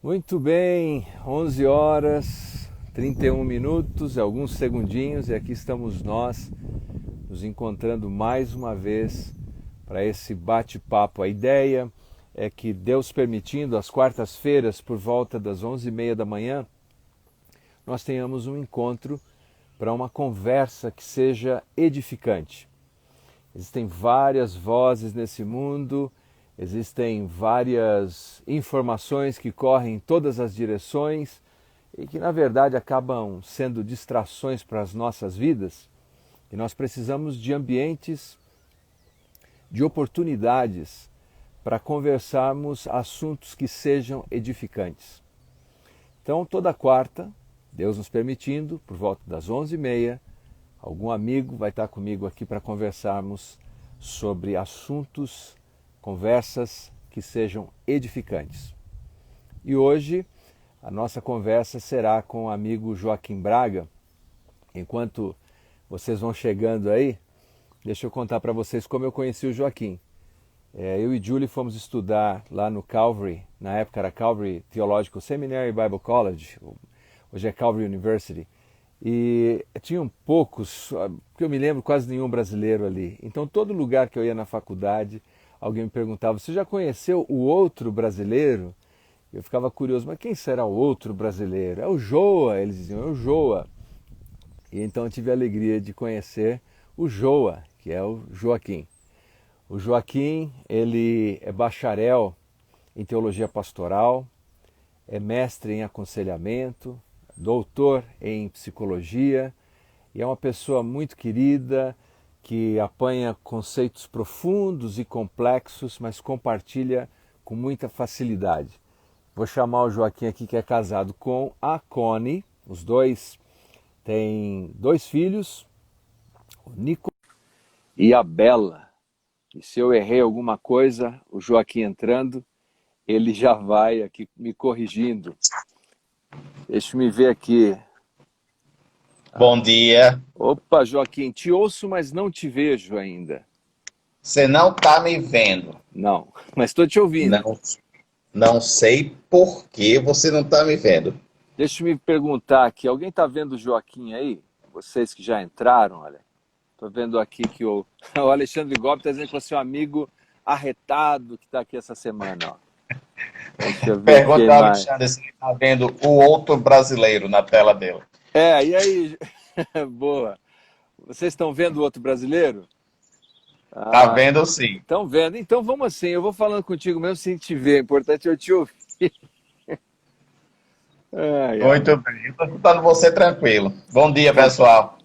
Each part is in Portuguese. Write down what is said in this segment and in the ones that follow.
Muito bem, 11 horas, 31 minutos, alguns segundinhos, e aqui estamos nós nos encontrando mais uma vez para esse bate-papo. A ideia é que, Deus permitindo, às quartas-feiras, por volta das 11h30 da manhã, nós tenhamos um encontro para uma conversa que seja edificante. Existem várias vozes nesse mundo, existem várias informações que correm em todas as direções e que, na verdade, acabam sendo distrações para as nossas vidas. E nós precisamos de ambientes, de oportunidades para conversarmos assuntos que sejam edificantes. Então, toda quarta, Deus nos permitindo, por volta das 11h30, algum amigo vai estar comigo aqui para conversarmos sobre assuntos, conversas que sejam edificantes. E hoje a nossa conversa será com o amigo Joaquim Braga. Enquanto vocês vão chegando aí, deixa eu contar para vocês como eu conheci o Joaquim. Eu e Julie fomos estudar lá no Calvary, na época era Calvary Theological Seminary Bible College, hoje é Calvary University. E tinham poucos, porque eu me lembro, quase nenhum brasileiro ali. Então todo lugar que eu ia na faculdade, alguém me perguntava: você já conheceu o outro brasileiro? Eu ficava curioso, mas quem será o outro brasileiro? É o Joa, eles diziam, é o Joa. E então eu tive a alegria de conhecer o Joa, que é o Joaquim. O Joaquim, ele é bacharel em teologia pastoral, é mestre em aconselhamento, doutor em psicologia, e é uma pessoa muito querida, que apanha conceitos profundos e complexos, mas compartilha com muita facilidade. Vou chamar o Joaquim aqui, que é casado com a Connie. Os dois têm 2 filhos, o Nico e a Bela. E se eu errei alguma coisa, o Joaquim entrando, ele já vai aqui me corrigindo. Deixa eu me ver aqui. Bom dia. Opa, Joaquim, te ouço, mas não te vejo ainda. Você não está me vendo. Não, mas estou te ouvindo. Não, não sei por que você não está me vendo. Deixa eu me perguntar aqui, alguém está vendo o Joaquim aí? Vocês que já entraram, olha. Estou vendo aqui que o Alexandre Gomes está dizendo que você é um amigo arretado que está aqui essa semana. Ó. Deixa eu ver Pergunta quem ao mais. Alexandre se ele está vendo o outro brasileiro na tela dele. E aí? Boa. Vocês estão vendo o outro brasileiro? Está Ah, vendo sim. estão vendo. Então vamos assim, eu vou falando contigo mesmo sem te ver. O importante é eu te ouvir. Ai, ai. Muito bem. Eu estou escutando você tranquilo. Bom dia, Então, pessoal.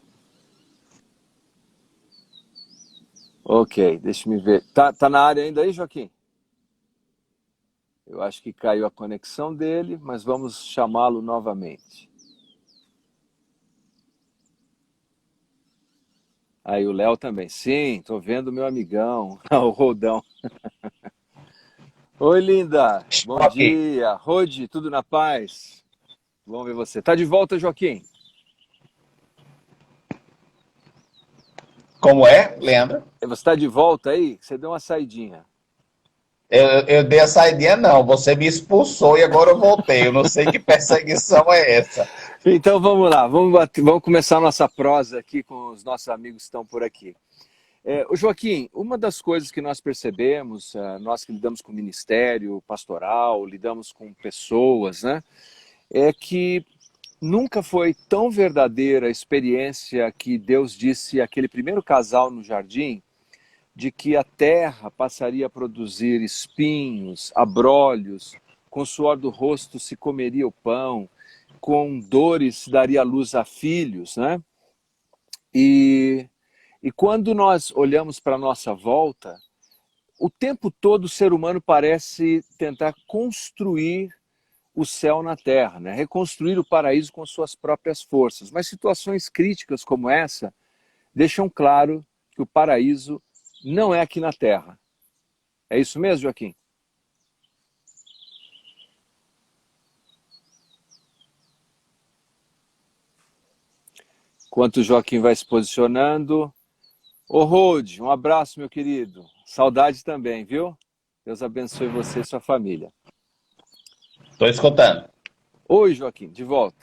ok, deixa eu me ver. Tá na área ainda aí, Joaquim? Eu acho que caiu a conexão dele, mas vamos chamá-lo novamente. Aí o Léo também. Sim, tô vendo o meu amigão, o Rodão. Oi, linda. Estou Bom aqui. dia. Rode, tudo na paz? Vamos ver você. Tá de volta, Joaquim? Como é, Leandro? Você está de volta aí? Você deu uma saidinha. Eu dei a saidinha, não. Você me expulsou e agora eu voltei. Eu não sei que perseguição é essa. Então vamos lá, vamos começar a nossa prosa aqui com os nossos amigos que estão por aqui. O Joaquim, uma das coisas que nós percebemos, nós que lidamos com ministério pastoral, lidamos com pessoas, né, é que nunca foi tão verdadeira a experiência que Deus disse àquele primeiro casal no jardim, de que a terra passaria a produzir espinhos, abrolhos, com o suor do rosto se comeria o pão, com dores se daria luz a filhos, né? E quando nós olhamos para a nossa volta, o tempo todo o ser humano parece tentar construir o céu na terra, né? Reconstruir o paraíso com suas próprias forças. Mas situações críticas como essa deixam claro que o paraíso não é aqui na terra. É isso mesmo, Joaquim? Enquanto o Joaquim vai se posicionando. Ô, Rode, um abraço, meu querido. Saudade também, viu? Deus abençoe você e sua família. Estou escutando. Oi, Joaquim, de volta.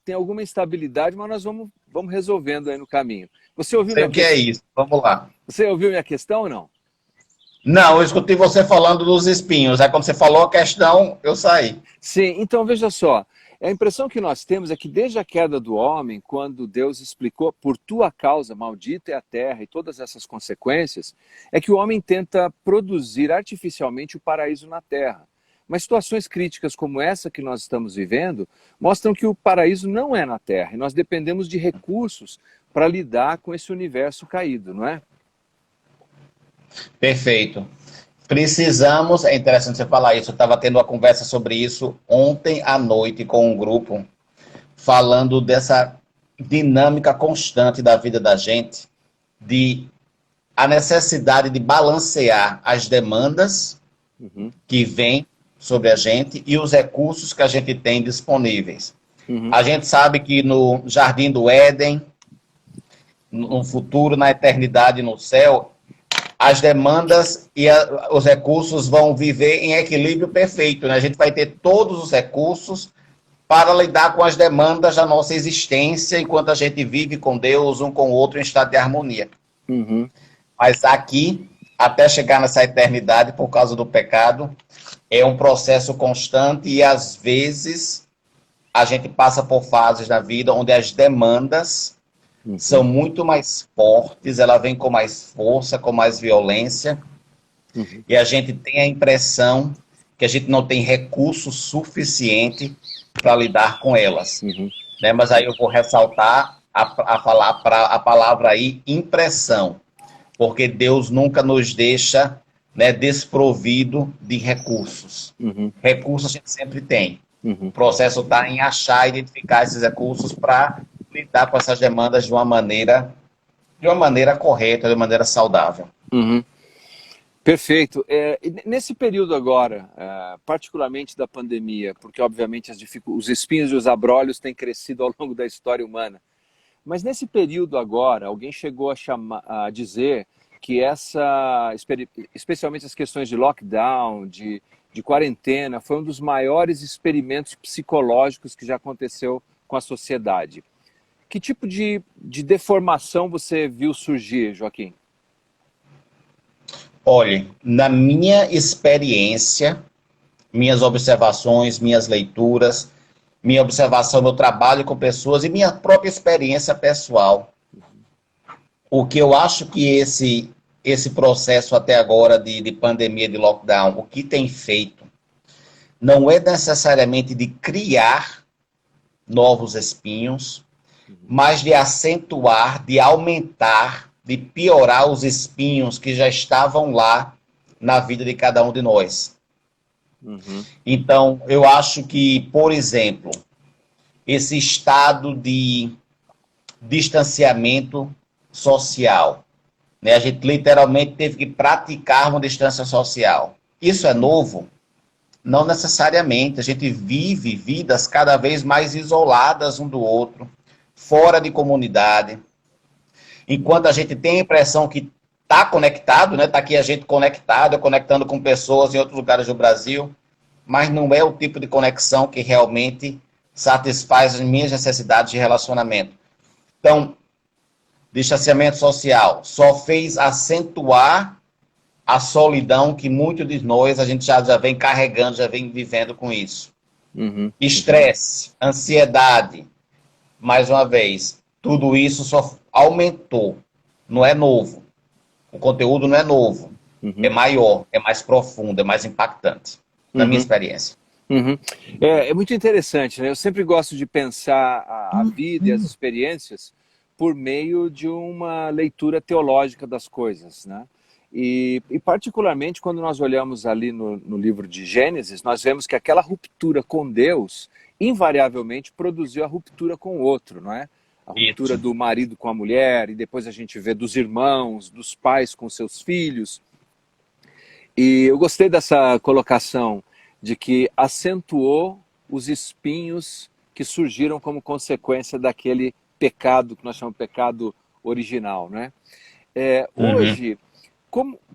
Tem alguma instabilidade, mas nós vamos resolvendo aí no caminho. Você ouviu Sei minha, o que é isso. Vamos lá. Você ouviu minha questão ou não? Não, eu escutei você falando dos espinhos. Aí quando você falou a questão, eu saí. Sim, então veja só. A impressão que nós temos é que desde a queda do homem, quando Deus explicou por tua causa, maldita é a terra e todas essas consequências, é que o homem tenta produzir artificialmente o paraíso na terra. Mas situações críticas como essa que nós estamos vivendo mostram que o paraíso não é na terra e nós dependemos de recursos para lidar com esse universo caído, não é? Perfeito. Precisamos, é interessante você falar isso, eu estava tendo uma conversa sobre isso ontem à noite com um grupo, falando dessa dinâmica constante da vida da gente, de a necessidade de balancear as demandas Uhum, que vêm sobre a gente e os recursos que a gente tem disponíveis. uhum, A gente sabe que no Jardim do Éden, no futuro, na eternidade, no céu, as demandas e os recursos vão viver em equilíbrio perfeito. Né? A gente vai ter todos os recursos para lidar com as demandas da nossa existência enquanto a gente vive com Deus, um com o outro, em estado de harmonia. uhum, Mas aqui, até chegar nessa eternidade, por causa do pecado, é um processo constante e, às vezes, a gente passa por fases na vida onde as demandas são uhum, muito mais fortes, ela vem com mais força, com mais violência, uhum, e a gente tem a impressão que a gente não tem recurso suficiente para lidar com elas. uhum, Né? Mas aí eu vou ressaltar a falar a palavra aí, impressão, porque Deus nunca nos deixa, né, desprovido de recursos. uhum, Recursos a gente sempre tem. O uhum. processo está em achar e identificar esses recursos para lidar com essas demandas de uma maneira correta, de uma maneira saudável. Uhum. Perfeito. E nesse período agora, particularmente da pandemia, porque obviamente os espinhos e os abrolhos têm crescido ao longo da história humana, mas nesse período agora, alguém chegou a dizer que especialmente as questões de lockdown, de quarentena, foi um dos maiores experimentos psicológicos que já aconteceu com a sociedade. Que tipo de deformação você viu surgir, Joaquim? Olhe, na minha experiência, minhas observações, minhas leituras, minha observação, meu trabalho com pessoas e minha própria experiência pessoal, o que eu acho que esse processo até agora de pandemia, de lockdown, o que tem feito, não é necessariamente de criar novos espinhos, mas de acentuar, de aumentar, de piorar os espinhos que já estavam lá na vida de cada um de nós. Uhum, Então, eu acho que, por exemplo, esse estado de distanciamento social, né? A gente literalmente teve que praticar uma distância social. Isso é novo? Não necessariamente. A gente vive vidas cada vez mais isoladas um do outro, fora de comunidade. Enquanto a gente tem a impressão que está conectado, né? Está aqui a gente conectado, conectando com pessoas em outros lugares do Brasil, mas não é o tipo de conexão que realmente satisfaz as minhas necessidades de relacionamento. Então, distanciamento social só fez acentuar a solidão que muitos de nós a gente já vem carregando, já vem vivendo com isso. uhum, Estresse, ansiedade, mais uma vez, tudo isso só aumentou. Não é novo. O conteúdo não é novo. É uhum, maior, é mais profundo, é mais impactante, na minha uhum, experiência. uhum. É muito interessante, né? Eu sempre gosto de pensar a vida e as experiências por meio de uma leitura teológica das coisas, né? E particularmente quando nós olhamos ali no livro de Gênesis, nós vemos que aquela ruptura com Deus invariavelmente produziu a ruptura com o outro, não é? A ruptura Isso. do marido com a mulher, e depois a gente vê dos irmãos, dos pais com seus filhos. E eu gostei dessa colocação de que acentuou os espinhos que surgiram como consequência daquele pecado que nós chamamos de pecado original, né? Uhum. Hoje,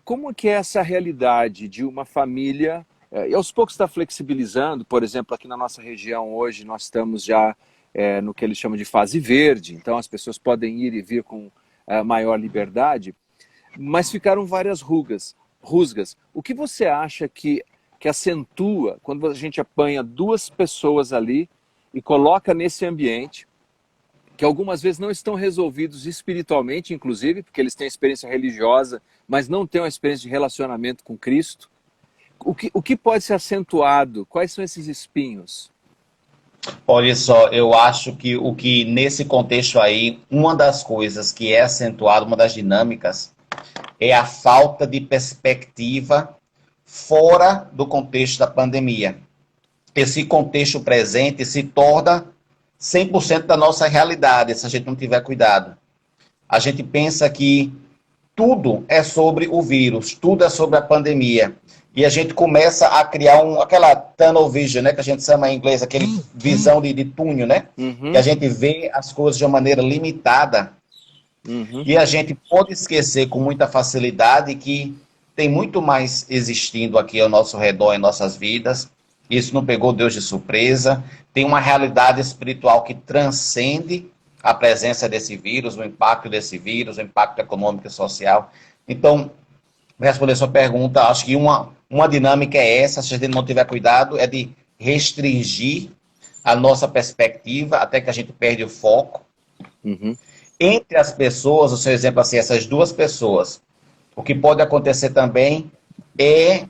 como que é essa realidade de uma família e aos poucos está flexibilizando. Por exemplo, aqui na nossa região hoje nós estamos já no que eles chamam de fase verde, então as pessoas podem ir e vir com maior liberdade, mas ficaram várias rusgas. O que você acha que acentua quando a gente apanha duas pessoas ali e coloca nesse ambiente, que algumas vezes não estão resolvidos espiritualmente, inclusive, porque eles têm experiência religiosa, mas não têm uma experiência de relacionamento com Cristo? O que pode ser acentuado? Quais são esses espinhos? Olha só, eu acho que o que nesse contexto aí, uma das coisas que é acentuada, uma das dinâmicas, é a falta de perspectiva fora do contexto da pandemia. Esse contexto presente se torna 100% da nossa realidade, se a gente não tiver cuidado. A gente pensa que tudo é sobre o vírus, tudo é sobre a pandemia. E a gente começa a criar aquela tunnel vision, né, que a gente chama em inglês, aquele visão de túnel, né? Uhum. Que a gente vê as coisas de uma maneira limitada. Uhum. E a gente pode esquecer com muita facilidade que tem muito mais existindo aqui ao nosso redor, em nossas vidas. Isso não pegou Deus de surpresa. Tem uma realidade espiritual que transcende a presença desse vírus, o impacto desse vírus, o impacto econômico e social. Então, responder a sua pergunta, acho que uma dinâmica é essa, se a gente não tiver cuidado, é de restringir a nossa perspectiva até que a gente perde o foco. Uhum. Entre as pessoas, o seu exemplo assim, essas duas pessoas, o que pode acontecer também é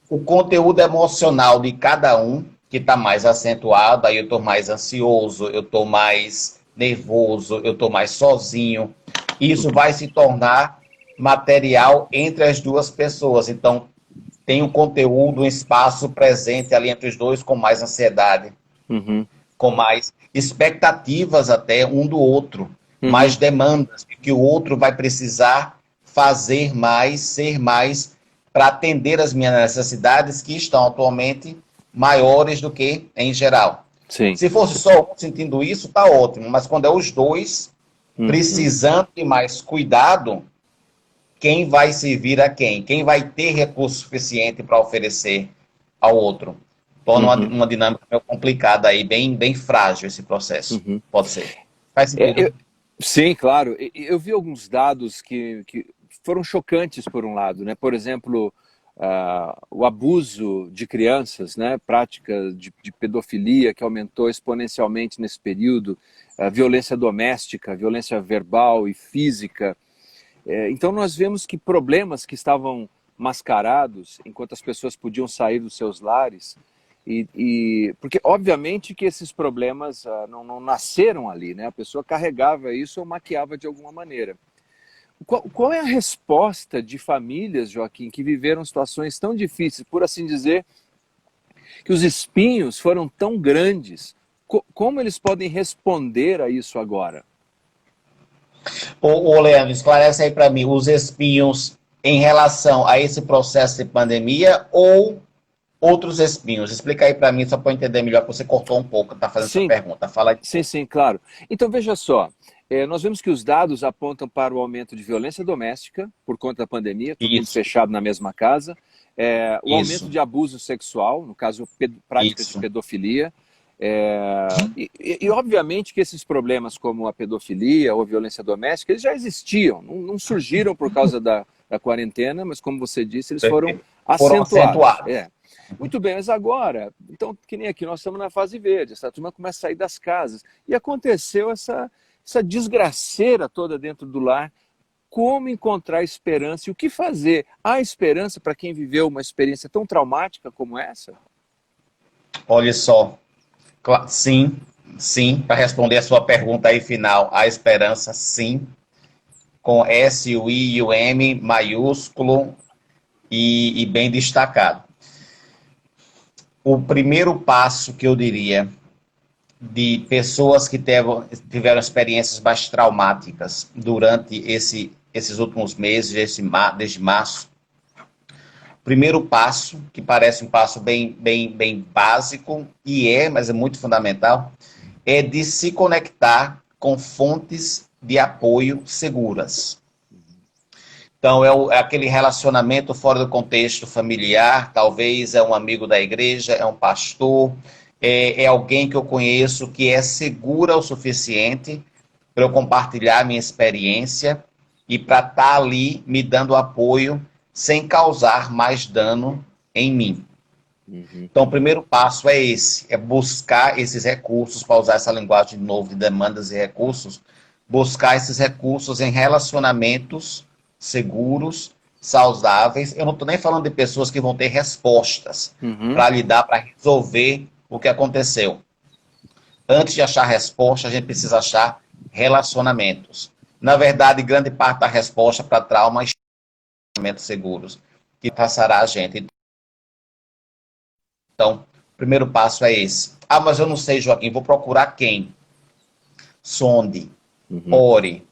o conteúdo emocional de cada um que está mais acentuado, aí eu estou mais ansioso, eu estou mais nervoso, eu estou mais sozinho. Isso vai se tornar material entre as duas pessoas. Então, tem um conteúdo, um espaço presente ali entre os dois com mais ansiedade, com mais expectativas até um do outro, mais demandas, que o outro vai precisar fazer mais, ser mais, para atender as minhas necessidades que estão atualmente maiores do que em geral. Sim. Se fosse só um sentindo isso, tá ótimo, mas quando é os dois precisando de mais cuidado, quem vai servir a quem? Quem vai ter recurso suficiente para oferecer ao outro? Torna uma dinâmica meio complicada aí, bem frágil esse processo. Pode ser. Faz sentido. Sim, claro. Eu vi alguns dados que foram chocantes por um lado, né? Por exemplo, o abuso de crianças, né? Prática de pedofilia que aumentou exponencialmente nesse período, a violência doméstica, violência verbal e física. Então nós vemos que problemas que estavam mascarados enquanto as pessoas podiam sair dos seus lares, porque obviamente que esses problemas não nasceram ali, né? A pessoa carregava isso ou maquiava de alguma maneira. Qual é a resposta de famílias, Joaquim, que viveram situações tão difíceis, por assim dizer, que os espinhos foram tão grandes? Como eles podem responder a isso agora? Ô Leandro, esclarece aí para mim, os espinhos em relação a esse processo de pandemia ou outros espinhos? Explica aí para mim, só para eu entender melhor, que você cortou um pouco, tá fazendo essa pergunta. Fala aí. Sim, claro. Então, veja só, nós vemos que os dados apontam para o aumento de violência doméstica por conta da pandemia, todo mundo fechado na mesma casa, o aumento de abuso sexual, no caso, práticas de pedofilia, e obviamente que esses problemas como a pedofilia ou a violência doméstica, eles já existiam, não surgiram por causa da quarentena, mas como você disse, eles foram acentuados. Muito bem, mas agora, então, que nem aqui, nós estamos na fase verde, essa turma começa a sair das casas, e aconteceu essa desgraceira toda dentro do lar. Como encontrar esperança e o que fazer? Há esperança para quem viveu uma experiência tão traumática como essa? Olha só, sim, para responder a sua pergunta aí final, há esperança, sim, com S, o I e o M maiúsculo e bem destacado. O primeiro passo que eu diria de pessoas que tiveram experiências mais traumáticas durante esses últimos meses, desde março, primeiro passo, que parece um passo bem básico, mas é muito fundamental, é de se conectar com fontes de apoio seguras. Então, é aquele relacionamento fora do contexto familiar, talvez é um amigo da igreja, é um pastor, é alguém que eu conheço que é segura o suficiente para eu compartilhar minha experiência e para estar ali me dando apoio sem causar mais dano em mim. Então, o primeiro passo é esse, é buscar esses recursos, para usar essa linguagem de novo de demandas e recursos, buscar esses recursos em relacionamentos seguros, saudáveis. Eu não estou nem falando de pessoas que vão ter respostas para lidar, para resolver o que aconteceu. Antes de achar resposta, a gente precisa achar relacionamentos. Na verdade, grande parte da resposta para trauma é relacionamentos seguros, que passará a gente. Então, o primeiro passo é esse. Ah, mas eu não sei, Joaquim, vou procurar quem? Sonde, ore.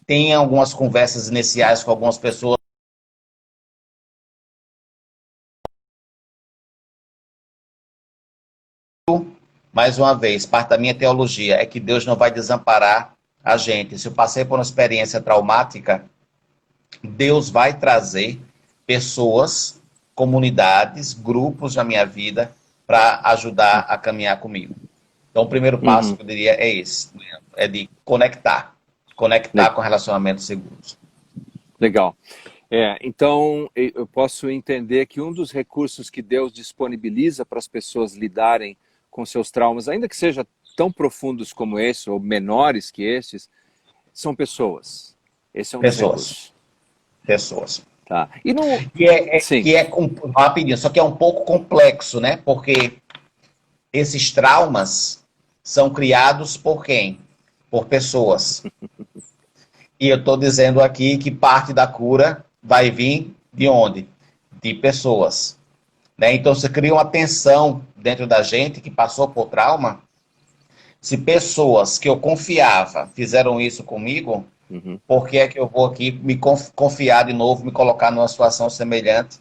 Tenha algumas conversas iniciais com algumas pessoas. Mais uma vez, parte da minha teologia é que Deus não vai desamparar a gente. Se eu passei por uma experiência traumática, Deus vai trazer pessoas, comunidades, grupos na minha vida para ajudar a caminhar comigo. Então, o primeiro passo que eu diria é esse, é de conectar com relacionamentos seguros. Legal. Então, eu posso entender que um dos recursos que Deus disponibiliza para as pessoas lidarem com seus traumas, ainda que seja tão profundos como esse, ou menores que estes, são pessoas. Esse é um dos recursos. Pessoas. Tá. E no... rapidinho, só que é um pouco complexo, né? Porque esses traumas são criados por quem? Por pessoas. E eu estou dizendo aqui que parte da cura vai vir de onde? De pessoas. Né? Então, você cria uma tensão dentro da gente que passou por trauma. Se pessoas que eu confiava fizeram isso comigo, por que é que eu vou aqui me confiar de novo, me colocar numa situação semelhante?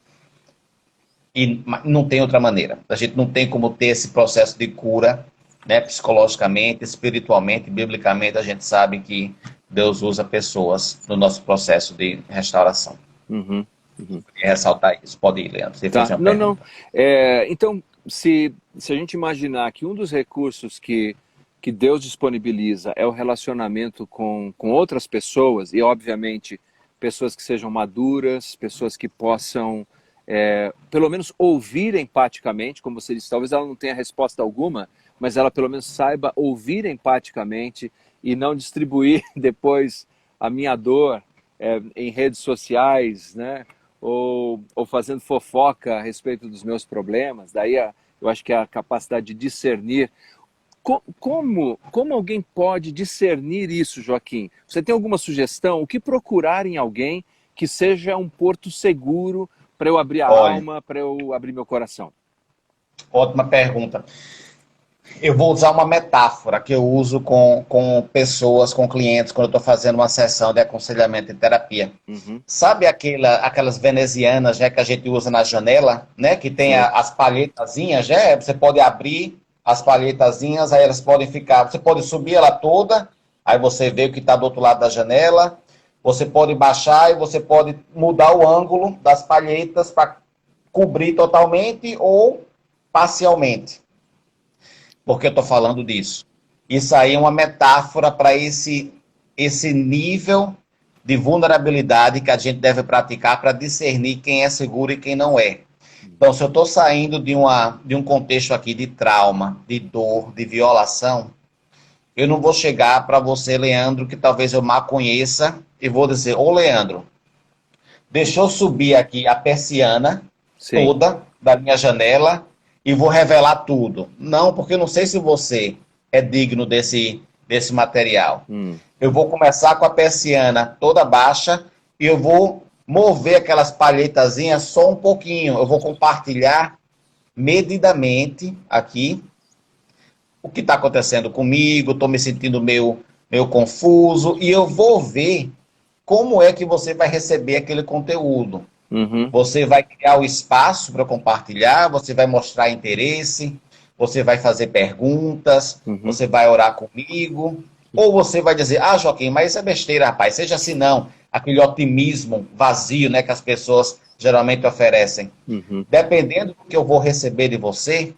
E não tem outra maneira. A gente não tem como ter esse processo de cura, né, psicologicamente, espiritualmente, biblicamente, a gente sabe que Deus usa pessoas no nosso processo de restauração. Queria ressaltar isso. Pode ir, Leandro. Você fez uma pergunta. Então, se a gente imaginar que um dos recursos que Deus disponibiliza é o relacionamento com outras pessoas, e obviamente pessoas que sejam maduras, pessoas que possam pelo menos ouvir empaticamente, como você disse, talvez ela não tenha resposta alguma, mas ela pelo menos saiba ouvir empaticamente e não distribuir depois a minha dor em redes sociais, né? Ou fazendo fofoca a respeito dos meus problemas. Daí eu acho que a capacidade de discernir. Como alguém pode discernir isso, Joaquim? Você tem alguma sugestão? O que procurar em alguém que seja um porto seguro para eu abrir a alma, para eu abrir meu coração? Ótima pergunta. Eu vou usar uma metáfora que eu uso com pessoas, com clientes, quando eu estou fazendo uma sessão de aconselhamento e terapia. Sabe aquelas venezianas, né, que a gente usa na janela, né, que tem as palhetazinhas, né? Você pode abrir as palhetazinhas, aí elas podem ficar... Você pode subir ela toda, aí você vê o que está do outro lado da janela. Você pode baixar e você pode mudar o ângulo das palhetas para cobrir totalmente ou parcialmente. Por que eu estou falando disso? Isso aí é uma metáfora para esse nível de vulnerabilidade que a gente deve praticar para discernir quem é seguro e quem não é. Então, se eu estou saindo de um contexto aqui de trauma, de dor, de violação, eu não vou chegar para você, Leandro, que talvez eu mal conheça, e vou dizer, ô Leandro, deixa eu subir aqui a persiana toda da minha janela e vou revelar tudo. Não, porque eu não sei se você é digno desse material. Eu vou começar com a persiana toda baixa e eu vou mover aquelas palhetazinhas só um pouquinho. Eu vou compartilhar medidamente aqui o que está acontecendo comigo, estou me sentindo meio confuso, e eu vou ver como é que você vai receber aquele conteúdo. Você vai criar o espaço para compartilhar, você vai mostrar interesse, você vai fazer perguntas, você vai orar comigo, ou você vai dizer, Joaquim, mas isso é besteira, rapaz, seja assim não. aquele otimismo vazio, né, que as pessoas geralmente oferecem. Dependendo do que eu vou receber de você,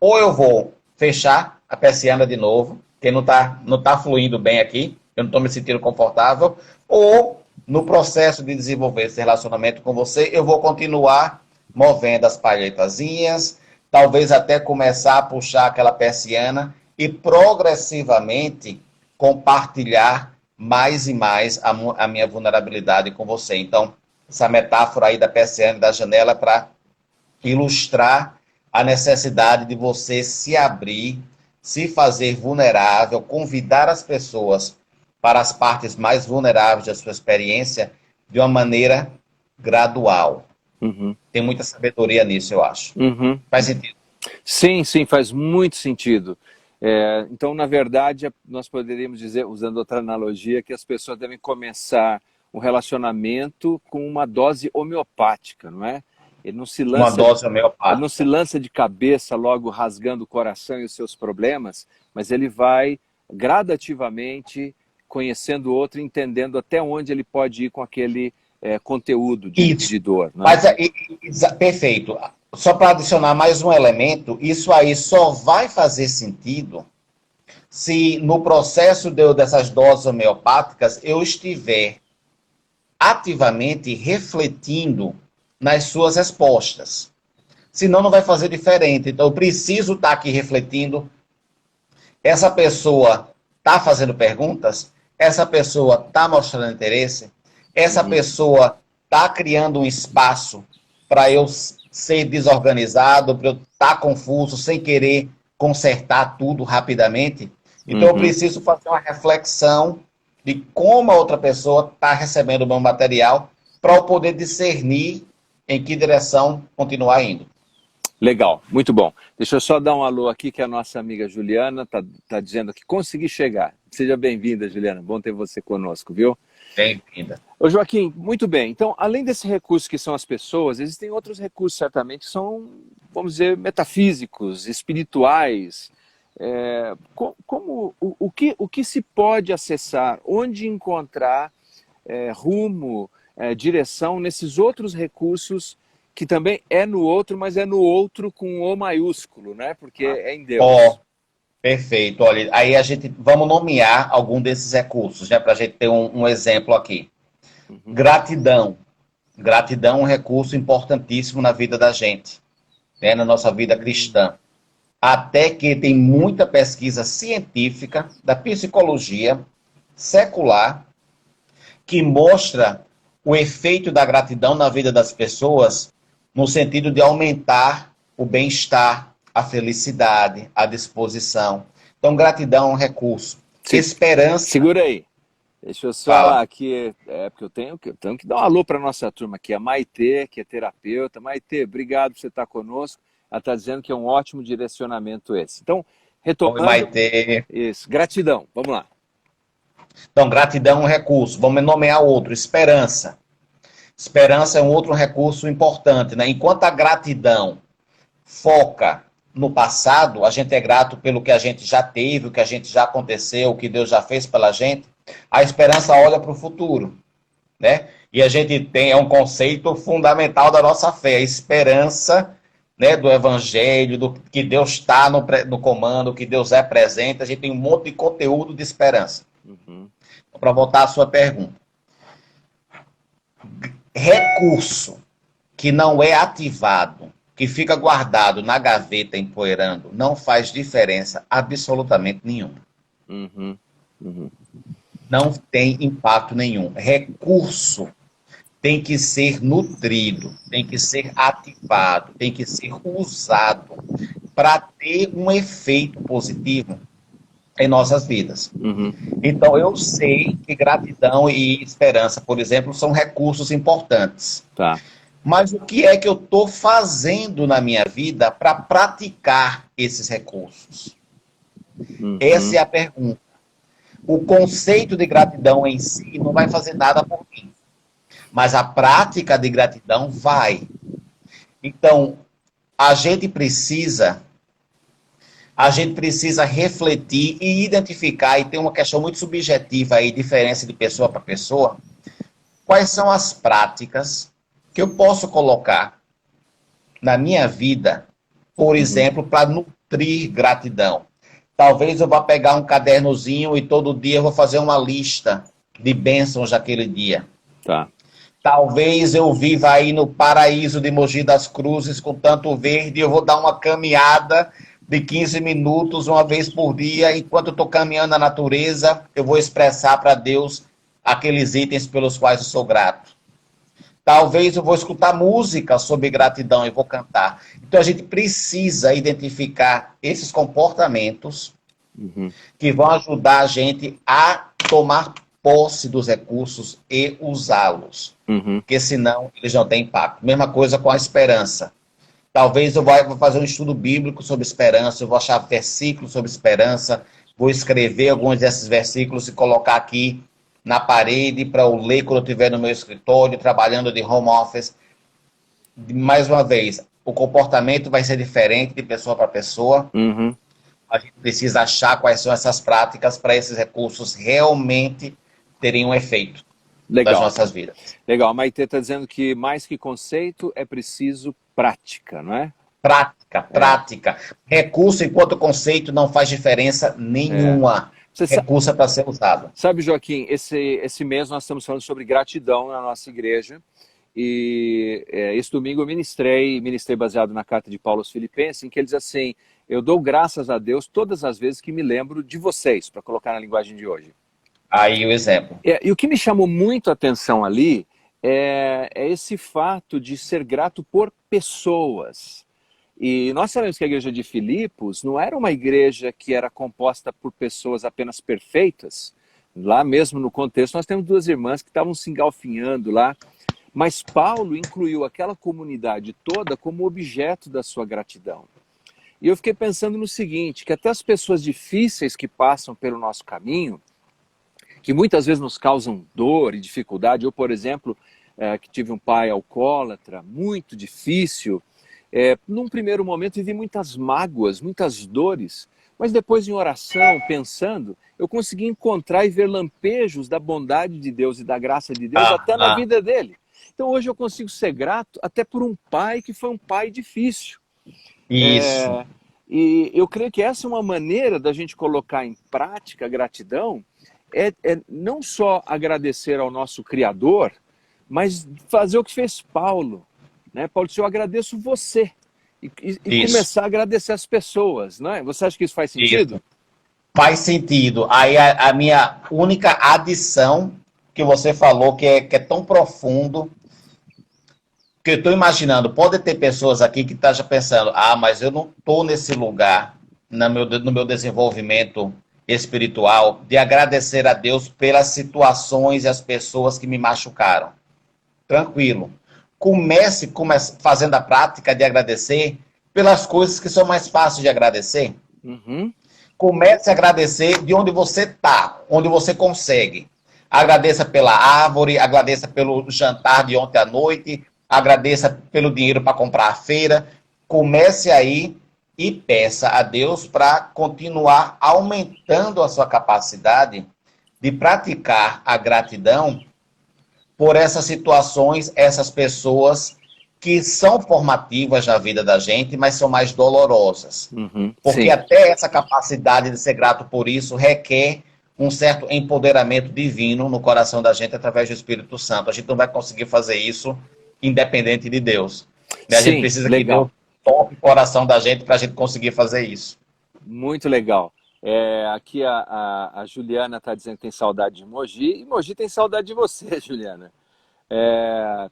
ou eu vou fechar a persiana de novo, que não tá fluindo bem aqui, eu não estou me sentindo confortável, ou no processo de desenvolver esse relacionamento com você, eu vou continuar movendo as palhetazinhas, talvez até começar a puxar aquela persiana e progressivamente compartilhar mais e mais a minha vulnerabilidade com você. Então, essa metáfora aí da persiana e da janela para ilustrar a necessidade de você se abrir, se fazer vulnerável, convidar as pessoas para as partes mais vulneráveis da sua experiência de uma maneira gradual. Tem muita sabedoria nisso, eu acho. Faz sentido? Sim, sim, faz muito sentido. Então, na verdade, nós poderíamos dizer, usando outra analogia, que as pessoas devem começar um relacionamento com uma dose homeopática, não é? Ele não se lança, uma dose homeopática. Ele não se lança de cabeça logo rasgando o coração e os seus problemas, mas ele vai gradativamente conhecendo o outro, entendendo até onde ele pode ir com aquele conteúdo de dor. Não é? Perfeito. Só para adicionar mais um elemento, isso aí só vai fazer sentido se no processo dessas doses homeopáticas eu estiver ativamente refletindo nas suas respostas. Senão não vai fazer diferente. Então eu preciso estar aqui refletindo. Essa pessoa está fazendo perguntas? Essa pessoa está mostrando interesse? Essa pessoa está criando um espaço para eu ser desorganizado, para eu estar confuso, sem querer consertar tudo rapidamente? Então eu preciso fazer uma reflexão de como a outra pessoa está recebendo o meu material para eu poder discernir em que direção continuar indo. Legal, muito bom. Deixa eu só dar um alô aqui, que a nossa amiga Juliana está dizendo que consegui chegar. Seja bem-vinda, Juliana. Bom ter você conosco, viu? Bem-vinda. Ô, Joaquim, muito bem. Então, além desse recurso que são as pessoas, existem outros recursos, certamente, que são, vamos dizer, metafísicos, espirituais. O que se pode acessar? Onde encontrar rumo, direção nesses outros recursos que também é no outro, mas é no outro com O maiúsculo, né? Porque é em Deus. Perfeito. Olha, aí vamos nomear algum desses recursos, né? Para a gente ter um exemplo aqui. Gratidão. Gratidão é um recurso importantíssimo na vida da gente, né? Na nossa vida cristã. Até que tem muita pesquisa científica da psicologia secular que mostra o efeito da gratidão na vida das pessoas no sentido de aumentar o bem-estar, a felicidade, a disposição. Então, gratidão é um recurso. Sim. Esperança... Segura aí. Deixa eu só aqui, porque eu tenho que dar um alô para a nossa turma aqui, a Maitê, que é terapeuta. Maitê, obrigado por você estar conosco. Ela está dizendo que é um ótimo direcionamento esse. Então, retomando... Oi, Maitê. Isso, gratidão, vamos lá. Então, gratidão é um recurso. Vamos nomear outro, esperança. Esperança é um outro recurso importante, né? Enquanto a gratidão foca no passado, a gente é grato pelo que a gente já teve, o que a gente já aconteceu, o que Deus já fez pela gente, a esperança olha para o futuro, né? E a gente é um conceito fundamental da nossa fé, a esperança, né, do evangelho, do que Deus está no comando, que Deus é presente, a gente tem um monte de conteúdo de esperança. Para voltar à sua pergunta. Recurso que não é ativado, que fica guardado na gaveta empoeirando, não faz diferença absolutamente nenhuma. Não tem impacto nenhum. Recurso tem que ser nutrido, tem que ser ativado, tem que ser usado para ter um efeito positivo em nossas vidas. Então, eu sei que gratidão e esperança, por exemplo, são recursos importantes. Tá. Mas o que é que eu estou fazendo na minha vida para praticar esses recursos? Essa é a pergunta. O conceito de gratidão em si não vai fazer nada por mim. Mas a prática de gratidão vai. Então, a gente precisa refletir e identificar, e tem uma questão muito subjetiva aí, diferença de pessoa para pessoa, quais são as práticas que eu posso colocar na minha vida, por exemplo, para nutrir gratidão. Talvez eu vá pegar um cadernozinho e todo dia eu vou fazer uma lista de bênçãos daquele dia. Tá. Talvez eu viva aí no paraíso de Mogi das Cruzes com tanto verde e eu vou dar uma caminhada de 15 minutos uma vez por dia. Enquanto eu estou caminhando na natureza, eu vou expressar para Deus aqueles itens pelos quais eu sou grato. Talvez eu vou escutar música sobre gratidão e vou cantar. Então a gente precisa identificar esses comportamentos que vão ajudar a gente a tomar posse dos recursos e usá-los. Porque senão eles não têm impacto. Mesma coisa com a esperança. Talvez eu vou fazer um estudo bíblico sobre esperança, eu vou achar versículos sobre esperança, vou escrever alguns desses versículos e colocar aqui na parede para eu ler quando eu estiver no meu escritório, trabalhando de home office. Mais uma vez, o comportamento vai ser diferente de pessoa para pessoa. A gente precisa achar quais são essas práticas para esses recursos realmente terem um efeito nas nossas vidas. Legal, a Maitê está dizendo que mais que conceito é preciso prática, não é? Prática. Recurso enquanto conceito não faz diferença nenhuma. Recurso é para ser usado. Sabe, Joaquim, esse mês nós estamos falando sobre gratidão na nossa igreja. E esse domingo eu ministrei baseado na carta de Paulo aos Filipenses, em que ele diz assim: eu dou graças a Deus todas as vezes que me lembro de vocês, para colocar na linguagem de hoje. Aí o exemplo. E o que me chamou muito a atenção ali é esse fato de ser grato por pessoas. E nós sabemos que a igreja de Filipos não era uma igreja que era composta por pessoas apenas perfeitas. Lá mesmo no contexto nós temos duas irmãs que estavam se engalfinhando lá. Mas Paulo incluiu aquela comunidade toda como objeto da sua gratidão. E eu fiquei pensando no seguinte, que até as pessoas difíceis que passam pelo nosso caminho, que muitas vezes nos causam dor e dificuldade, eu, por exemplo, que tive um pai alcoólatra, muito difícil, num primeiro momento vivi muitas mágoas, muitas dores, mas depois em oração, pensando, eu consegui encontrar e ver lampejos da bondade de Deus e da graça de Deus até na vida dele. Então hoje eu consigo ser grato até por um pai que foi um pai difícil. Isso. E eu creio que essa é uma maneira da gente colocar em prática a gratidão, não só agradecer ao nosso Criador, mas fazer o que fez Paulo. Né? Paulo disse: eu agradeço você. E começar a agradecer as pessoas. Não é? Você acha que isso faz sentido? Isso. Faz sentido. Aí a minha única adição que você falou, que é tão profundo, que eu estou imaginando, pode ter pessoas aqui que estão já pensando: mas eu não estou nesse lugar, no meu desenvolvimento espiritual, de agradecer a Deus pelas situações e as pessoas que me machucaram. Tranquilo. Comece fazendo a prática de agradecer pelas coisas que são mais fáceis de agradecer. Comece a agradecer de onde você está, onde você consegue. Agradeça pela árvore, agradeça pelo jantar de ontem à noite, agradeça pelo dinheiro para comprar a feira. Comece aí e peça a Deus para continuar aumentando a sua capacidade de praticar a gratidão por essas situações, essas pessoas que são formativas na vida da gente, mas são mais dolorosas. Porque até essa capacidade de ser grato por isso requer um certo empoderamento divino no coração da gente através do Espírito Santo. A gente não vai conseguir fazer isso independente de Deus. A gente precisa que Deus toque o coração da gente para a gente conseguir fazer isso. Muito legal. Aqui a Juliana está dizendo que tem saudade de Mogi, e Mogi tem saudade de você, Juliana.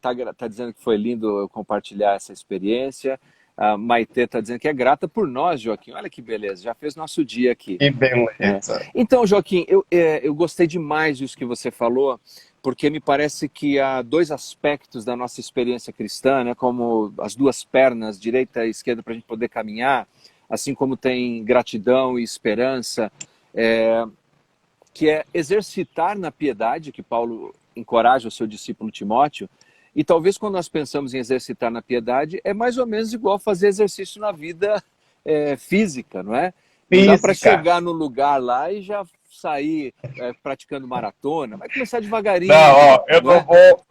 Tá dizendo que foi lindo eu compartilhar essa experiência. A Maitê está dizendo que é grata por nós, Joaquim. Olha que beleza, já fez nosso dia aqui. Que beleza. Então, Joaquim, eu gostei demais disso que você falou, porque me parece que há dois aspectos da nossa experiência cristã, né, como as duas pernas, direita e esquerda, para a gente poder caminhar, assim como tem gratidão e esperança, que é exercitar na piedade, que Paulo encoraja o seu discípulo Timóteo. E talvez quando nós pensamos em exercitar na piedade, é mais ou menos igual fazer exercício na vida física, não é? Não dá para chegar no lugar lá e já sair praticando maratona, vai começar devagarinho. Não, ó, Não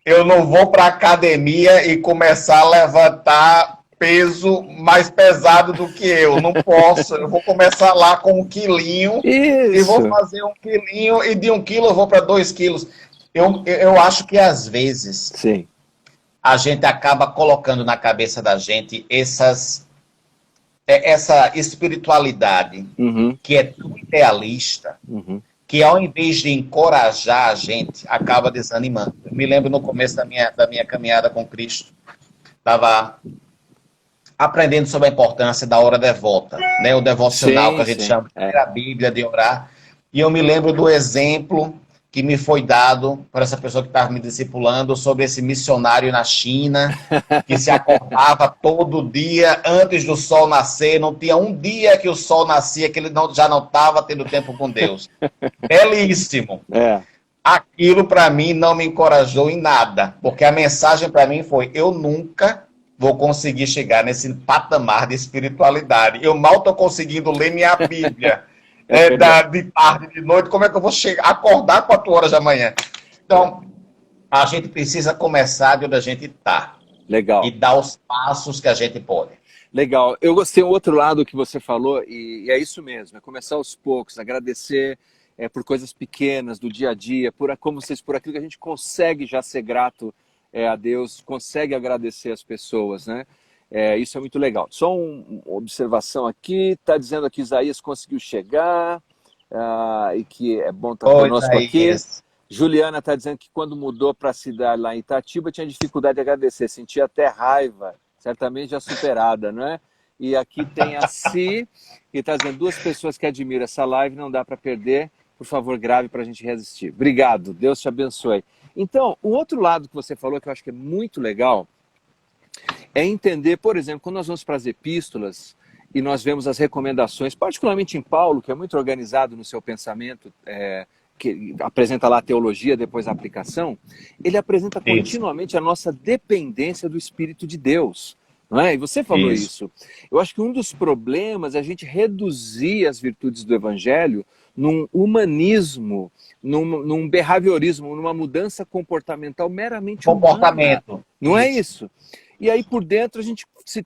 eu não vou para academia e começar a levantar peso mais pesado do que eu. Não posso. Eu vou começar lá com 1 quilinho e vou Isso. fazer 1 quilinho e de 1 quilo eu vou para 2 quilos. Eu acho que às vezes Sim. a gente acaba colocando na cabeça da gente essa espiritualidade Uhum, que é tão idealista, uhum. que ao invés de encorajar a gente, acaba desanimando. Eu me lembro no começo da minha caminhada com Cristo, estava aprendendo sobre a importância da hora devota, né? O devocional que Sim, a gente sim. chama de ler a Bíblia, de orar. E eu me lembro do exemplo que me foi dado por essa pessoa que estava me discipulando sobre esse missionário na China, que se acordava todo dia antes do sol nascer, não tinha um dia que o sol nascia que ele já não estava tendo tempo com Deus. Belíssimo. É, Aquilo para mim não me encorajou em nada, porque a mensagem para mim foi: eu nunca vou conseguir chegar nesse patamar de espiritualidade. Eu mal estou conseguindo ler minha Bíblia é verdade. de tarde, de noite. Como é que eu vou chegar, acordar 4 horas da manhã? É, Então, a gente precisa começar de onde a gente está e legal. dar os passos que a gente pode. Legal. Eu gostei do outro lado que você falou, e é isso mesmo, é começar aos poucos, agradecer por coisas pequenas do dia a dia, como vocês, por aquilo que a gente consegue já ser grato a Deus, consegue agradecer as pessoas, né? Isso é muito legal. Só uma observação aqui, está dizendo que Isaías conseguiu chegar, e que é bom estar Pois conosco aí, aqui. Juliana está dizendo que quando mudou para a cidade lá em Itatiba tinha dificuldade de agradecer, sentia até raiva, certamente já superada, não é? E aqui tem a Si, que está dizendo: 2 pessoas que admiram essa live, não dá para perder, por favor, grave para a gente resistir. Obrigado, Deus te abençoe. Então, o outro lado que você falou, que eu acho que é muito legal, é entender, por exemplo, quando nós vamos para as epístolas e nós vemos as recomendações, particularmente em Paulo, que é muito organizado no seu pensamento, que apresenta lá a teologia, depois a aplicação, ele apresenta isso, continuamente a nossa dependência do Espírito de Deus. Não é? E você falou isso. isso. Eu acho que um dos problemas é a gente reduzir as virtudes do Evangelho num humanismo, num behaviorismo, numa mudança comportamental meramente humana. Comportamento. Não é Isso. isso? E aí por dentro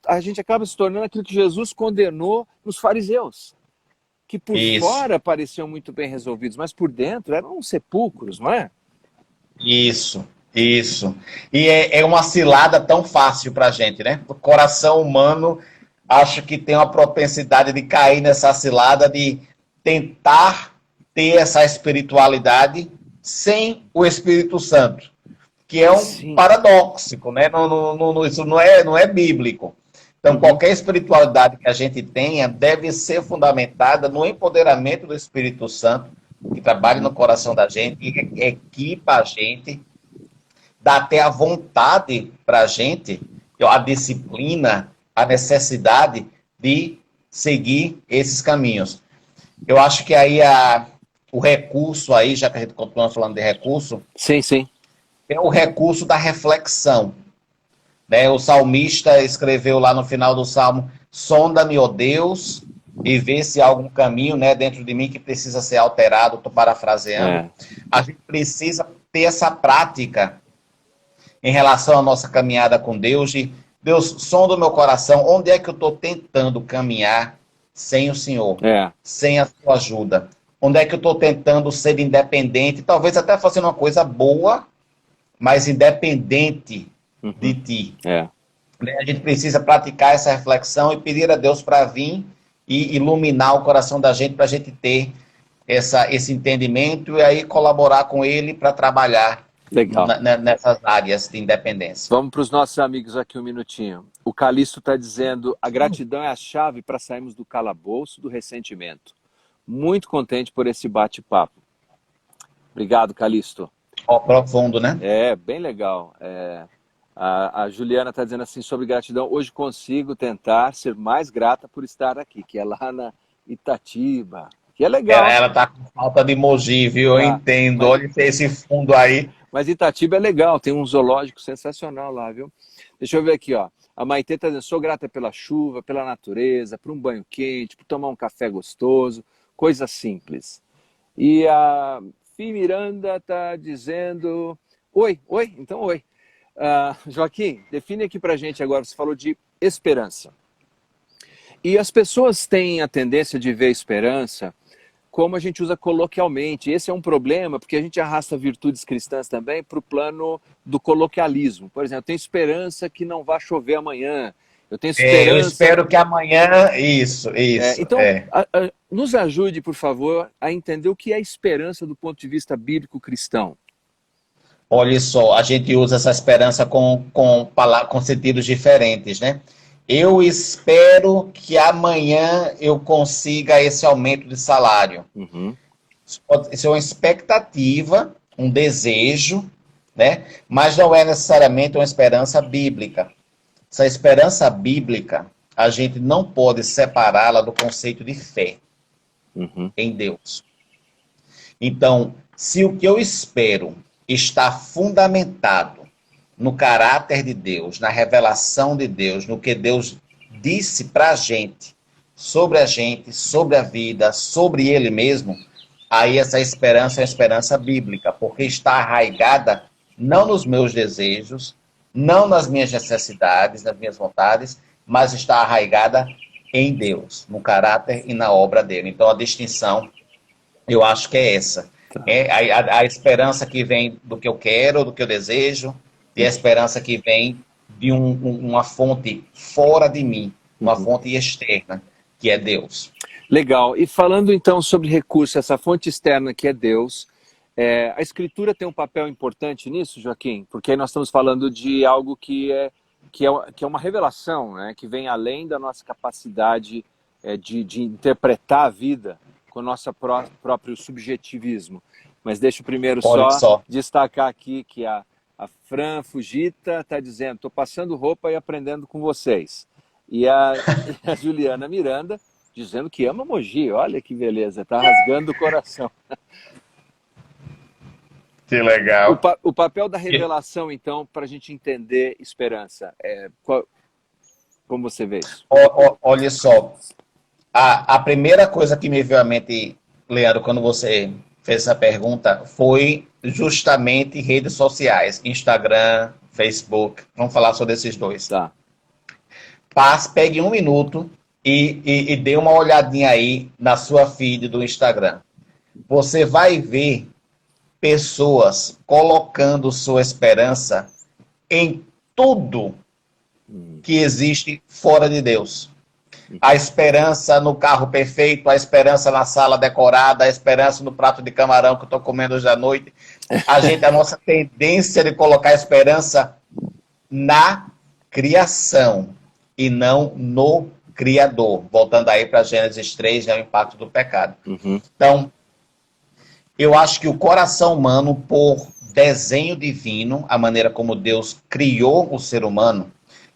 a gente acaba se tornando aquilo que Jesus condenou nos fariseus, que por Isso. fora pareciam muito bem resolvidos, mas por dentro eram sepulcros, não é? Isso, isso. E é uma cilada tão fácil para a gente, né? O coração humano acho que tem uma propensidade de cair nessa cilada de tentar ter essa espiritualidade sem o Espírito Santo, que é um Sim. paradoxo, né? Isso não é bíblico. Então, qualquer espiritualidade que a gente tenha deve ser fundamentada no empoderamento do Espírito Santo, que trabalha no coração da gente e equipa a gente, dá até a vontade para a gente, a disciplina, a necessidade de seguir esses caminhos. Eu acho que aí o recurso aí, já que a gente continua falando de recurso, Sim, sim. é o recurso da reflexão. Né? O salmista escreveu lá no final do salmo: sonda-me, ó Deus, e vê se há algum caminho, né, dentro de mim que precisa ser alterado. Estou parafraseando. A gente precisa ter essa prática em relação à nossa caminhada com Deus. De Deus, sonda o meu coração, onde é que eu estou tentando caminhar sem o Senhor, sem a sua ajuda? Onde é que eu estou tentando ser independente, talvez até fazendo uma coisa boa, mas independente de ti. A gente precisa praticar essa reflexão e pedir a Deus para vir e iluminar o coração da gente, para a gente ter esse entendimento e aí colaborar com ele para trabalhar nessas áreas de independência. Vamos para os nossos amigos aqui um minutinho. O Calixto está dizendo: a gratidão é a chave para sairmos do calabouço do ressentimento. Muito contente por esse bate-papo. Obrigado, Calixto. Profundo, né? Bem legal. A Juliana está dizendo assim sobre gratidão: hoje consigo tentar ser mais grata por estar aqui, que é lá na Itatiba, que é legal. Ela está com falta de emoji, viu? Eu entendo. Mas, olha esse fundo aí. Mas Itatiba é legal, tem um zoológico sensacional lá, viu? Deixa eu ver aqui, ó. A Maitê está dizendo: sou grata pela chuva, pela natureza, por um banho quente, por tomar um café gostoso, coisa simples. E a Fi Miranda está dizendo... Oi, então oi. Joaquim, define aqui para a gente agora, você falou de esperança. E as pessoas têm a tendência de ver esperança como a gente usa coloquialmente. Esse é um problema, porque a gente arrasta virtudes cristãs também para o plano do coloquialismo. Por exemplo, eu tenho esperança que não vai chover amanhã. Eu tenho esperança... Eu espero que amanhã... Isso. Então, nos ajude, por favor, a entender o que é esperança do ponto de vista bíblico cristão. Olha só, a gente usa essa esperança com sentidos diferentes, né? Eu espero que amanhã eu consiga esse aumento de salário. Uhum. Isso é uma expectativa, um desejo, né? Mas não é necessariamente uma esperança bíblica. Essa esperança bíblica, a gente não pode separá-la do conceito de fé em Deus. Então, se o que eu espero está fundamentado no caráter de Deus, na revelação de Deus, no que Deus disse para a gente, sobre a vida, sobre Ele mesmo, aí essa esperança é uma esperança bíblica, porque está arraigada não nos meus desejos, não nas minhas necessidades, nas minhas vontades, mas está arraigada em Deus, no caráter e na obra dele. Então a distinção, eu acho que é essa. É a esperança que vem do que eu quero, do que eu desejo, e a esperança que vem de uma fonte fora de mim, uma fonte externa, que é Deus. Legal. E falando então sobre recurso, essa fonte externa que é Deus, a Escritura tem um papel importante nisso, Joaquim? Porque aí nós estamos falando de algo que é uma revelação, né? Que vem além da nossa capacidade de interpretar a vida com o nosso próprio subjetivismo. Mas deixa eu primeiro só destacar aqui que a Fran Fujita está dizendo: estou passando roupa e aprendendo com vocês. E a Juliana Miranda dizendo que ama Mogi. Olha que beleza, está rasgando o coração. Que legal. O papel da revelação, então, para a gente entender esperança. Como você vê isso? Olha só, a primeira coisa que me veio à mente, Leandro, quando você fez essa pergunta, foi justamente redes sociais, Instagram, Facebook. Vamos falar sobre esses dois. Tá. Pegue um minuto e dê uma olhadinha aí na sua feed do Instagram. Você vai ver pessoas colocando sua esperança em tudo que existe fora de Deus. A esperança no carro perfeito, a esperança na sala decorada, a esperança no prato de camarão que eu estou comendo hoje à noite. A nossa tendência de colocar esperança na criação e não no Criador. Voltando aí para Gênesis 3, o impacto do pecado. Então, eu acho que o coração humano, por desenho divino, a maneira como Deus criou o ser humano,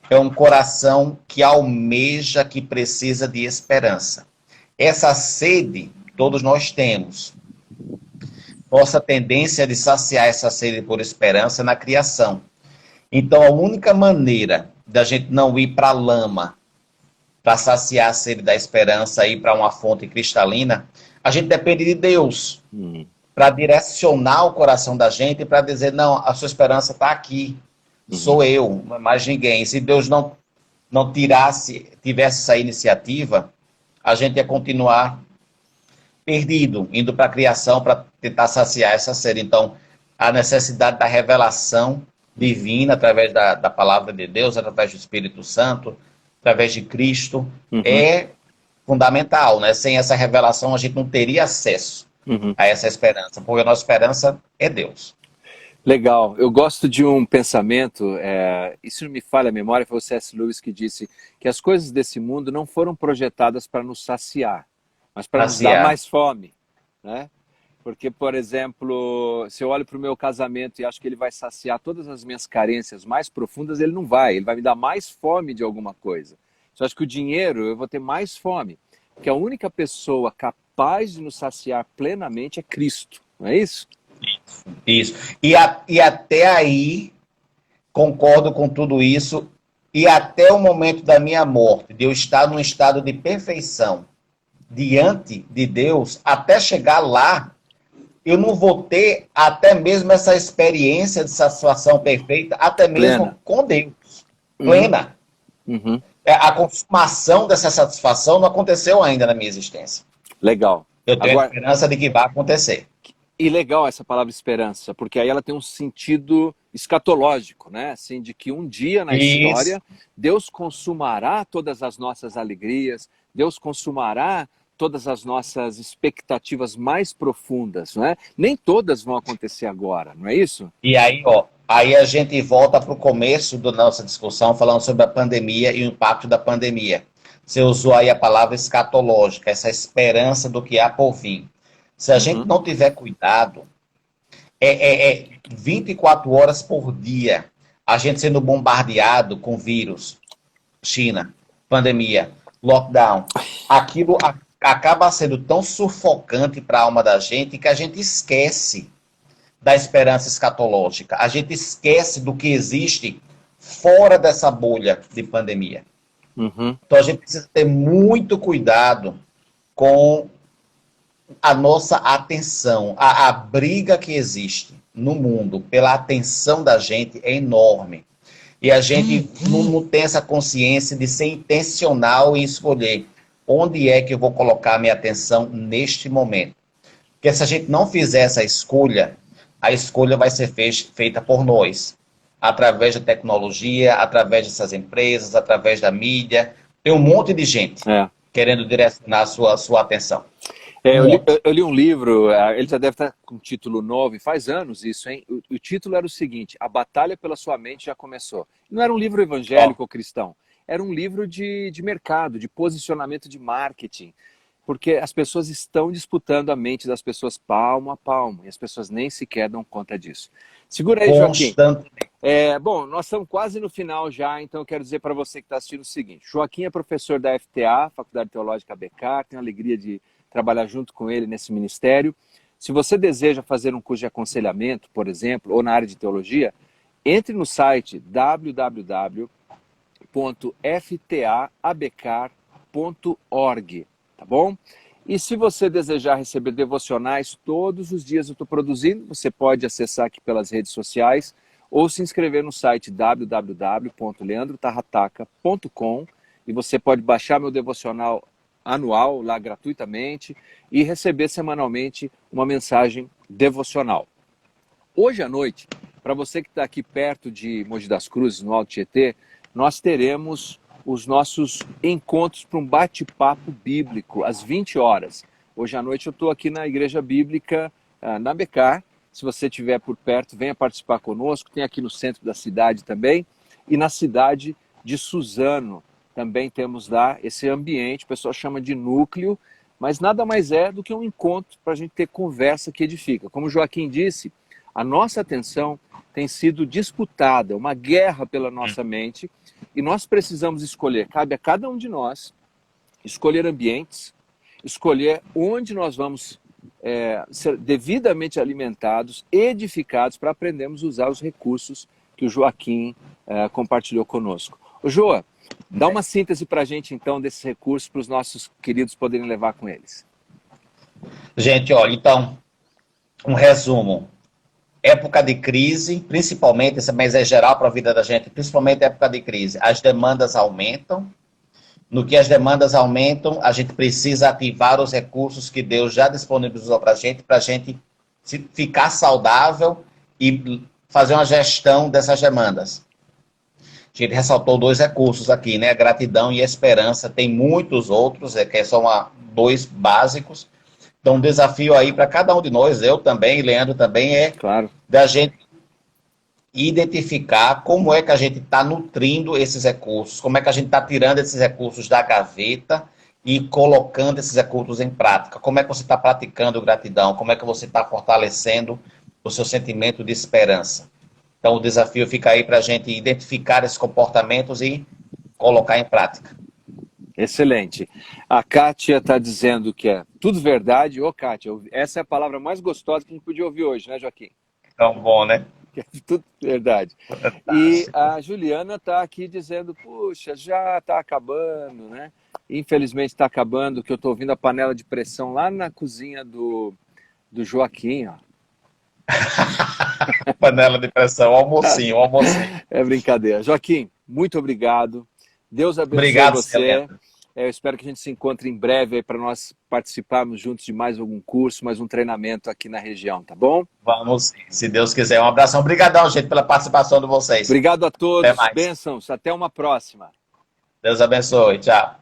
é um coração que almeja, que precisa de esperança. Essa sede, todos nós temos. Nossa tendência de saciar essa sede por esperança na criação. Então, a única maneira da gente não ir para a lama, para saciar a sede da esperança, ir para uma fonte cristalina, a gente depende de Deus. Para direcionar o coração da gente, para dizer, não, a sua esperança está aqui. Sou eu, mais ninguém. Se Deus não tivesse essa iniciativa, a gente ia continuar perdido, indo para a criação para tentar saciar essa sede. Então, a necessidade da revelação divina, através da palavra de Deus, através do Espírito Santo, através de Cristo, é fundamental, né? Sem essa revelação, a gente não teria acesso a essa esperança, porque a nossa esperança é Deus. Legal, eu gosto de um pensamento, e se não me falha a memória, foi o C.S. Lewis que disse que as coisas desse mundo não foram projetadas para nos saciar, mas para nos dar mais fome, né? Porque, por exemplo, se eu olho para o meu casamento e acho que ele vai saciar todas as minhas carências mais profundas, ele não vai, ele vai me dar mais fome de alguma coisa. Se eu acho que o dinheiro, eu vou ter mais fome, porque a única pessoa capaz de nos saciar plenamente é Cristo, não é isso? Isso. E até aí, concordo com tudo isso, e até o momento da minha morte, de eu estar num estado de perfeição diante de Deus, até chegar lá, eu não vou ter até mesmo essa experiência de satisfação perfeita, até mesmo Plena. com Deus, Uhum. plena. Uhum. A consumação dessa satisfação não aconteceu ainda na minha existência. Legal. Eu tenho a Agora, esperança de que vai acontecer. e legal essa palavra esperança, porque aí ela tem um sentido escatológico, né? Assim, de que um dia na Isso. história Deus consumará todas as nossas alegrias, Deus consumará todas as nossas expectativas mais profundas, não é? Nem todas vão acontecer agora, não é isso? E aí, ó, aí a gente volta para o começo da nossa discussão, falando sobre a pandemia e o impacto da pandemia. Você usou aí a palavra escatológica, essa esperança do que há por vir. Se a gente Uhum. não tiver cuidado, é 24 horas por dia a gente sendo bombardeado com vírus, China, pandemia, lockdown. Aquilo acaba sendo tão sufocante para a alma da gente que a gente esquece da esperança escatológica. A gente esquece do que existe fora dessa bolha de pandemia. Uhum. Então a gente precisa ter muito cuidado com a nossa atenção. A briga que existe no mundo pela atenção da gente é enorme. E a gente não tem essa consciência de ser intencional em escolher onde é que eu vou colocar a minha atenção neste momento. Porque se a gente não fizer essa escolha, a escolha vai ser feita por nós, através da tecnologia, através dessas empresas, através da mídia. Tem um monte de gente É. querendo direcionar a sua atenção. É, Um monte. eu li um livro, ele já deve estar com um título novo, e faz anos isso, hein? O título era o seguinte: A Batalha pela Sua Mente Já Começou. Não era um livro Ó, evangélico ou cristão, era um livro de mercado, de posicionamento de marketing, porque as pessoas estão disputando a mente das pessoas palmo a palmo, e as pessoas nem sequer dão conta disso. Segura aí, Joaquim. constantemente. Bom, nós estamos quase no final já, então eu quero dizer para você que está assistindo o seguinte: Joaquim é professor da FTA, Faculdade Teológica Becar, tenho a alegria de trabalhar junto com ele nesse ministério. Se você deseja fazer um curso de aconselhamento, por exemplo, ou na área de teologia, entre no site www.ftaabecar.org, tá bom? E se você desejar receber devocionais, todos os dias eu estou produzindo, você pode acessar aqui pelas redes sociais ou se inscrever no site www.leandrotarrataca.com e você pode baixar meu devocional anual lá gratuitamente e receber semanalmente uma mensagem devocional. Hoje à noite, para você que está aqui perto de Mogi das Cruzes, no Alto Tietê, nós teremos os nossos encontros para um bate-papo bíblico às 20 horas. Hoje à noite eu estou aqui na Igreja Bíblica, na Becar. Se você estiver por perto, venha participar conosco. Tem aqui no centro da cidade também. E na cidade de Suzano também temos lá esse ambiente, o pessoal chama de núcleo, mas nada mais é do que um encontro para a gente ter conversa que edifica. Como o Joaquim disse, a nossa atenção tem sido disputada, uma guerra pela nossa mente, e nós precisamos escolher, cabe a cada um de nós, escolher ambientes, escolher onde nós vamos ser devidamente alimentados, edificados, para aprendermos a usar os recursos que o Joaquim compartilhou conosco. Ô Joa, dá uma síntese para a gente, então, desses recursos, para os nossos queridos poderem levar com eles. Gente, olha, então, um resumo. Época de crise, principalmente, mas é geral para a vida da gente, principalmente época de crise. As demandas aumentam. No que as demandas aumentam, a gente precisa ativar os recursos que Deus já disponibilizou para a gente ficar saudável e fazer uma gestão dessas demandas. A gente ressaltou dois recursos aqui, né? Gratidão e esperança. Tem muitos outros, que são dois básicos. Então, um desafio aí para cada um de nós, eu também, Leandro também, é Claro. da gente identificar como é que a gente está nutrindo esses recursos, como é que a gente está tirando esses recursos da gaveta e colocando esses recursos em prática. Como é que você está praticando gratidão? Como é que você está fortalecendo o seu sentimento de esperança? Então, o desafio fica aí para a gente identificar esses comportamentos e colocar em prática. Excelente. A Kátia está dizendo que é tudo verdade. Ô, Kátia, essa é a palavra mais gostosa que a gente podia ouvir hoje, né, Joaquim? Então, bom, né? Que é tudo verdade. E a Juliana está aqui dizendo, puxa, já está acabando, né? Infelizmente está acabando, que eu estou ouvindo a panela de pressão lá na cozinha Do Joaquim, ó. Panela de pressão, almocinho, almocinho. É brincadeira. Joaquim, muito obrigado. Deus abençoe Obrigado, você. Celento. Eu espero que a gente se encontre em breve para nós participarmos juntos de mais algum curso, mais um treinamento aqui na região, tá bom? Vamos sim, se Deus quiser. Um abração. Obrigadão, gente, pela participação de vocês. Obrigado a Até todos. mais. Bênçãos. Até uma próxima. Deus abençoe. Tchau.